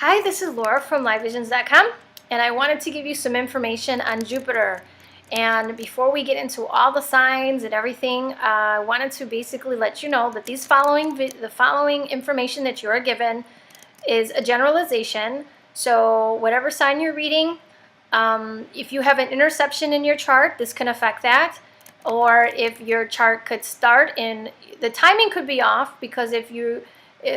Hi, this is Laura from LiveVisions.com, and I wanted to give you some information on Jupiter. And before we get into all the signs and everything, I wanted to basically let you know that the following information that you are given is a generalization. So whatever sign you're reading, if you have an interception in your chart, this can affect that. Or if your chart could start in, the timing could be off, because if you,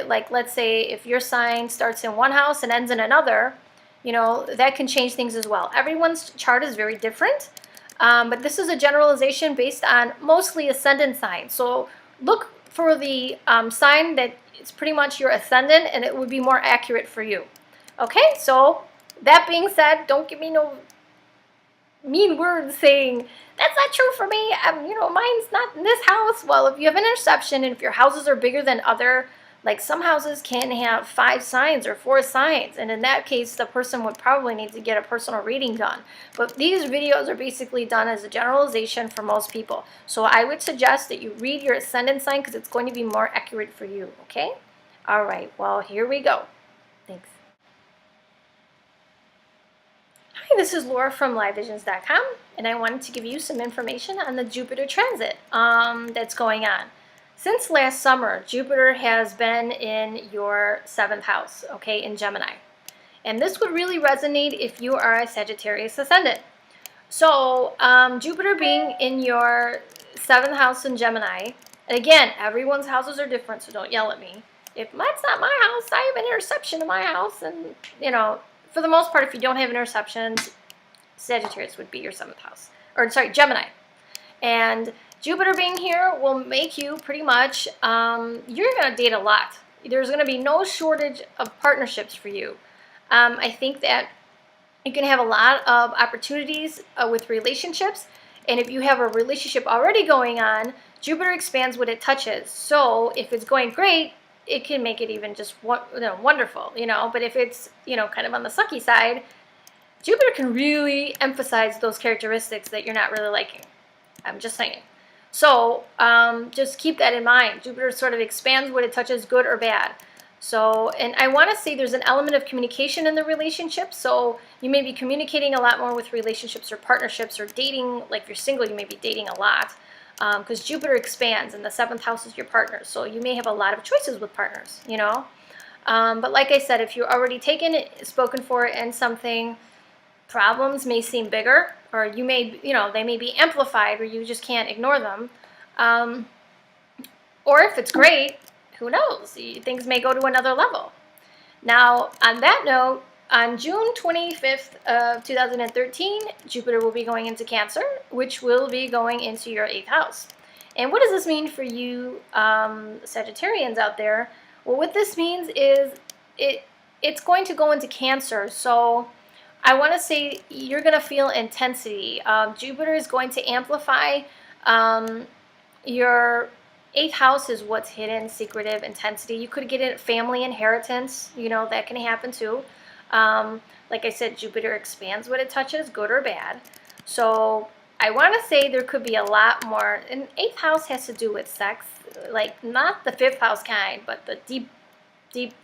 like let's say if your sign starts in one house and ends in another, you know, that can change things as well. Everyone's chart is very different, but this is a generalization based on mostly ascendant signs. So look for the sign that is pretty much your ascendant, and it would be more accurate for you. Okay, so that being said, don't give me no mean words saying that's not true for me. You know, mine's not in this house. Well, if you have an interception, and if your houses are bigger than other, like some houses can have 5 signs or 4 signs, and in that case, the person would probably need to get a personal reading done. But these videos are basically done as a generalization for most people. So I would suggest that you read your ascendant sign, because it's going to be more accurate for you. Okay? All right. Well, here we go. Thanks. Hi, this is Laura from LiveVisions.com, and I wanted to give you some information on the Jupiter transit that's going on. Since last summer, Jupiter has been in your 7th house, okay, in Gemini. And this would really resonate if you are a Sagittarius ascendant. So Jupiter being in your 7th house in Gemini, and again, everyone's houses are different, so don't yell at me. If that's not my house, I have an interception in my house, and you know, for the most part, if you don't have interceptions, Sagittarius would be your 7th house. Or, sorry, Gemini. And Jupiter being here will make you pretty much, you're going to date a lot. There's going to be no shortage of partnerships for you. I think that you can have a lot of opportunities with relationships. And if you have a relationship already going on, Jupiter expands what it touches. So if it's going great, it can make it even just wonderful, you know. But if it's, you know, kind of on the sucky side, Jupiter can really emphasize those characteristics that you're not really liking. I'm just saying. So just keep that in mind. Jupiter sort of expands what it touches, good or bad. So, and I want to say there's an element of communication in the relationship. So you may be communicating a lot more with relationships or partnerships, or dating. Like if you're single, you may be dating a lot. Because Jupiter expands, and the 7th house is your partner. So you may have a lot of choices with partners, you know. But like I said, if you're already taken it, spoken for it, and something, problems may seem bigger, or you may, you know, they may be amplified, or you just can't ignore them. Or if it's great, who knows? Things may go to another level. Now, on that note, on June 25th of 2013, Jupiter will be going into Cancer, which will be going into your 8th house. And what does this mean for you Sagittarians out there? Well, what this means is it's going to go into Cancer. So I want to say you're going to feel intensity. Jupiter is going to amplify your 8th house is what's hidden, secretive, intensity. You could get a family inheritance. You know, that can happen too. Like I said, Jupiter expands what it touches, good or bad. So I want to say there could be a lot more. And 8th house has to do with sex, like not the 5th house kind, but the deep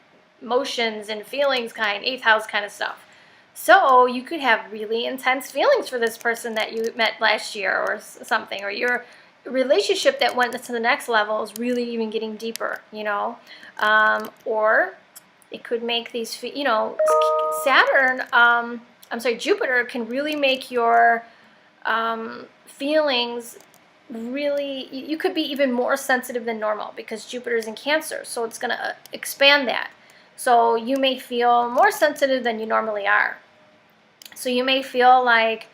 emotions and feelings kind, 8th house kind of stuff. So you could have really intense feelings for this person that you met last year or something, or your relationship that went to the next level is really even getting deeper, you know. Or it could make these, you know, Jupiter can really make your feelings really, you could be even more sensitive than normal, because Jupiter is in Cancer, so it's going to expand that. So you may feel more sensitive than you normally are. So you may feel like,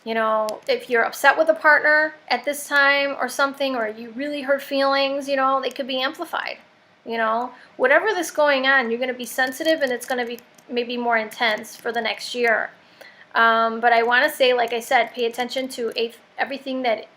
you know, if you're upset with a partner at this time or something, or you really hurt feelings, you know, they could be amplified. You know, whatever this going on, you're going to be sensitive, and it's going to be maybe more intense for the next year. But I want to say, like I said, pay attention to everything that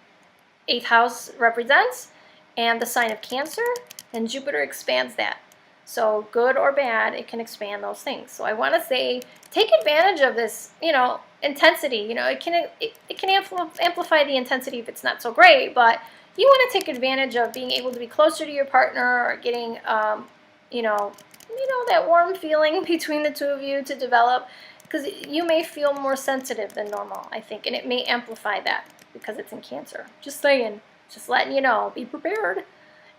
8th house represents, and the sign of Cancer, and Jupiter expands that. So good or bad, it can expand those things. So I want to say, take advantage of this, you know, intensity. You know, it can amplify the intensity if it's not so great, but you want to take advantage of being able to be closer to your partner, or getting, you know, that warm feeling between the two of you to develop, because you may feel more sensitive than normal, I think, and it may amplify that because it's in Cancer. Just saying, just letting you know, be prepared.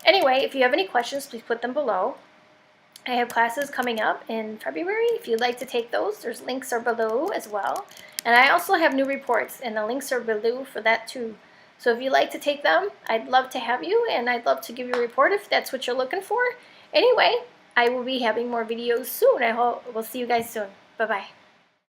Anyway, if you have any questions, please put them below. I have classes coming up in February. If you'd like to take those, there's links are below as well. And I also have new reports, and the links are below for that too. So if you'd like to take them, I'd love to have you, and I'd love to give you a report if that's what you're looking for. Anyway, I will be having more videos soon. I hope we'll see you guys soon. Bye-bye.